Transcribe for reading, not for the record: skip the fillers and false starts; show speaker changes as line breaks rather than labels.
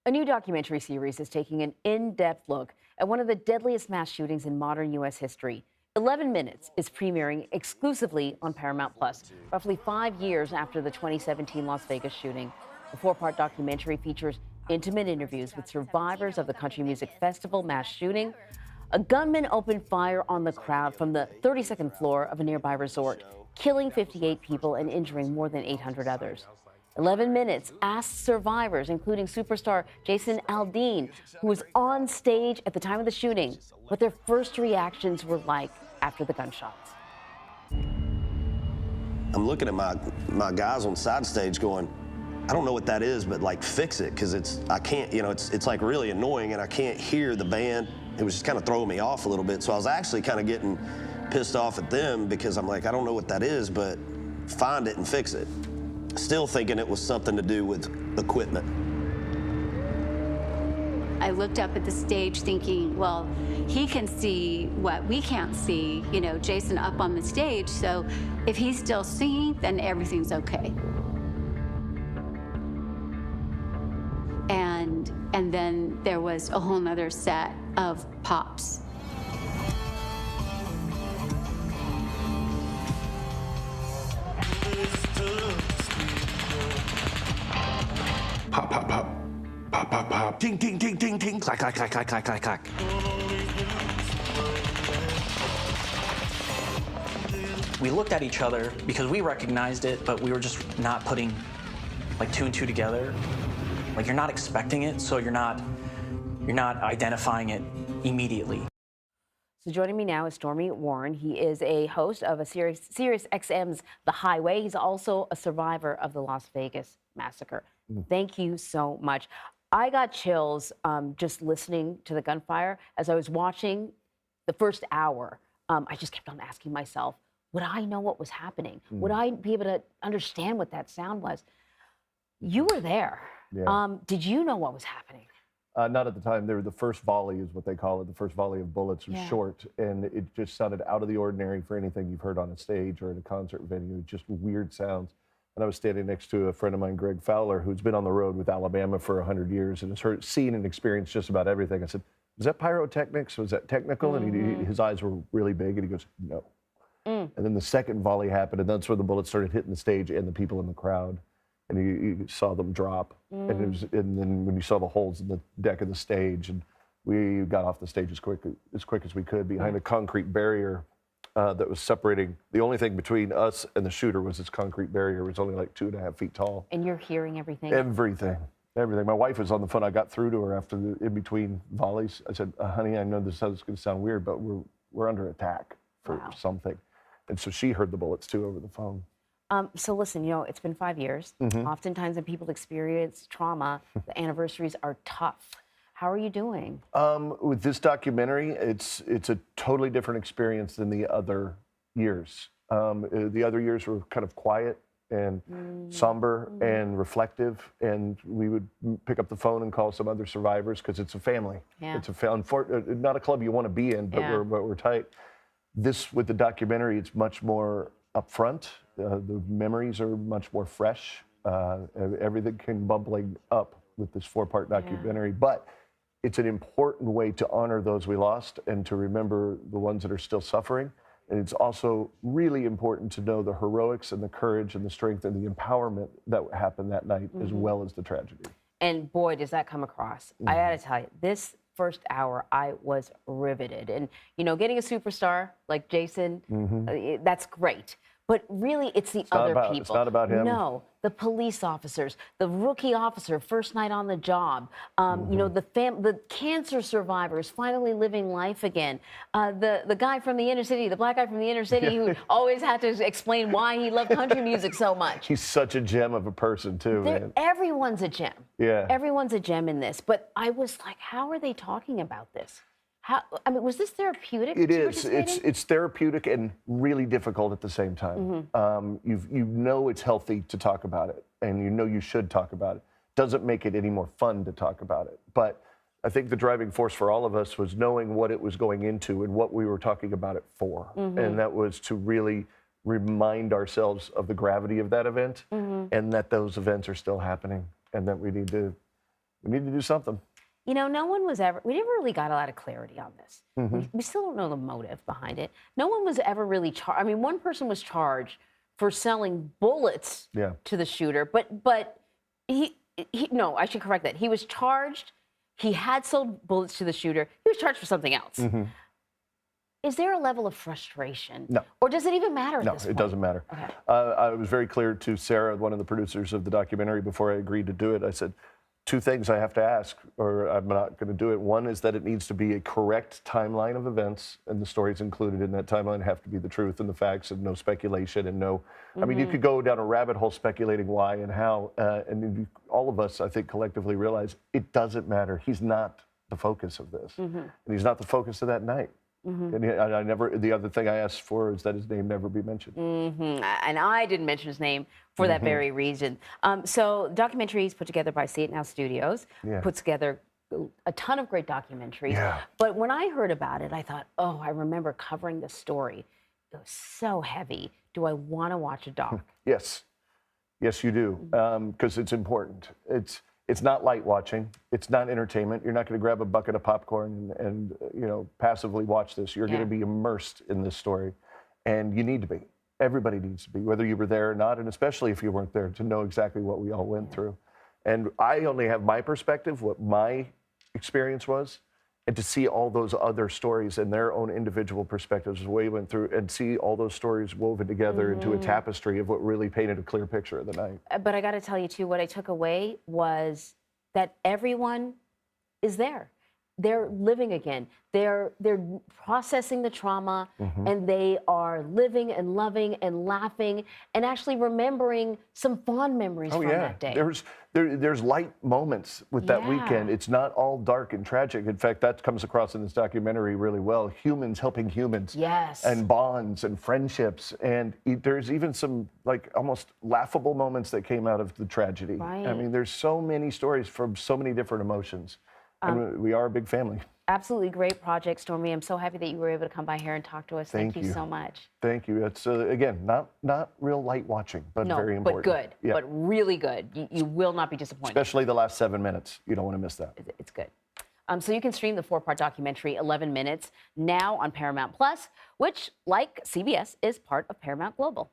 A new documentary series is taking an in-depth look at one of the deadliest mass shootings in modern U.S. history. 11 Minutes is premiering exclusively on Paramount Plus, roughly 5 years after the 2017 Las Vegas shooting. The four-part documentary features intimate interviews with survivors of the Country Music Festival mass shooting. A gunman opened fire on the crowd from the 32nd floor of a nearby resort, killing 58 people and injuring more than 800 others. 11 Minutes asked survivors, including superstar Jason Aldean, who was on stage at the time of the shooting, what their first reactions were like after the gunshots.
I'm looking at my guys on side stage going, I don't know what that is, but like fix it, because I can't, it's like really annoying and I can't hear the band. It was just kind of throwing me off a little bit. So I was actually kind of getting pissed off at them because I'm like, I don't know what that is, but find it and fix it. Still thinking it was something to do with equipment.
I looked up at the stage thinking, well, he can see what we can't see, Jason up on the stage, so if he's still singing, then everything's okay. And then there was a whole nother set of pops.
Pop, pop, pop. Pop, pop, pop. Ting, ting, ting, ting, ting. Clack, clack, clack, clack, clack, clack, clack.
We looked at each other because we recognized it, but we were just not putting like two and two together. Like you're not expecting it, so you're not identifying it immediately.
So joining me now is Storme Warren. He is a host of Sirius XM's The Highway. He's also a survivor of the Las Vegas massacre. Thank you so much. I got chills just listening to the gunfire. As I was watching the first hour, I just kept on asking myself, would I know what was happening? Would I be able to understand what that sound was? You were there.
Yeah.
Did you know what was happening?
Not at the time. They were the first volley, is what they call it. The first volley of bullets was short, and it just sounded out of the ordinary for anything you've heard on a stage or at a concert venue. Just weird sounds. And I was standing next to a friend of mine, Greg Fowler, who's been on the road with Alabama for 100 years and has seen and experienced just about everything. I said, was that pyrotechnics? Was that technical? And his eyes were really big, and he goes, no. And then the second volley happened, and that's where the bullets started hitting the stage and the people in the crowd. And you saw them drop. And then when you saw the holes in the deck of the stage, and we got off the stage as quick as we could behind a concrete barrier that was separating. The only thing between us and the shooter was this concrete barrier. It was only like 2.5 feet tall.
And you're hearing everything?
Everything. My wife was on the phone. I got through to her after in between volleys. I said, honey, I know this is going to sound weird, but we're under attack for something. And so she heard the bullets too over the phone.
So listen, it's been 5 years. Oftentimes when people experience trauma, the anniversaries are tough. How are you doing?
With this documentary, it's a totally different experience than the other years. The other years were kind of quiet and somber and reflective, and we would pick up the phone and call some other survivors because it's a family. It's not a club you want to be in, but we're tight. This, with the documentary, it's much more upfront. The memories are much more fresh. Everything came bubbling up with this 4-part documentary, but it's an important way to honor those we lost and to remember the ones that are still suffering. And it's also really important to know the heroics and the courage and the strength and the empowerment that happened that night, as well as the tragedy.
And boy, does that come across. I gotta tell you, this first hour, I was riveted. And, getting a superstar like Jason, that's great. But really, it's the other people.
It's not about him.
No, the police officers, the rookie officer, first night on the job, the cancer survivors finally living life again, the guy from the inner city, the black guy from the inner city who always had to explain why he loved country music so much.
He's such a gem of a person, too, man.
Everyone's a gem.
Yeah.
Everyone's a gem in this. But I was like, how are they talking about this? Was this therapeutic?
It is. It's therapeutic and really difficult at the same time. You know it's healthy to talk about it, and you know you should talk about it. Doesn't make it any more fun to talk about it. But I think the driving force for all of us was knowing what it was going into and what we were talking about it for. And that was to really remind ourselves of the gravity of that event and that those events are still happening and that we need to We need to do something.
You know, we never really got a lot of clarity on this. We still don't know the motive behind it. No one was ever really charged. I mean, one person was charged for selling bullets to the shooter, but no, I should correct that. He was charged, he had sold bullets to the shooter. He was charged for something else. Is there a level of frustration?
No.
Or does it even matter at this point?
No, it doesn't matter.
Okay.
I was very clear to Sarah, one of the producers of the documentary, before I agreed to do it. I said, 2 things I have to ask, or I'm not going to do it. One is that it needs to be a correct timeline of events, and the stories included in that timeline have to be the truth and the facts, and no speculation and no. I mean, you could go down a rabbit hole speculating why and how, and all of us, I think, collectively realize it doesn't matter. He's not the focus of this, and he's not the focus of that night. And I never. The other thing I asked for is that his name never be mentioned.
And I didn't mention his name for that very reason. So documentaries put together by See It Now Studios, puts together a ton of great documentaries. But when I heard about it, I thought, oh, I remember covering the story. It was so heavy. Do I want to watch a doc?
Yes, you do, because it's important. It's not light watching. It's not entertainment. You're not going to grab a bucket of popcorn and passively watch this. You're going to be immersed in this story, and you need to be. Everybody needs to be, whether you were there or not, and especially if you weren't there, to know exactly what we all went through. And I only have my perspective, what my experience was, and to see all those other stories and their own individual perspectives, what we went through, and see all those stories woven together into a tapestry of what really painted a clear picture of the night.
But I got to tell you, too, what I took away was that everyone is there. They're living again. They're processing the trauma, and they are living and loving and laughing and actually remembering some fond memories from that day.
There's light moments with that weekend. It's not all dark and tragic. In fact, that comes across in this documentary really well. Humans helping humans. And bonds and friendships. And there's even some like almost laughable moments that came out of the tragedy. I mean, there's so many stories from so many different emotions. And we are a big family.
Absolutely great project, Stormy. I'm so happy that you were able to come by here and talk to us. Thank you so much.
Thank you. It's, again, not real light watching, but very important.
But good, but really good. You will not be disappointed.
Especially the last 7 minutes. You don't want to miss that.
It's good. So you can stream the 4-part documentary, 11 Minutes, now on Paramount Plus, which, like CBS, is part of Paramount Global.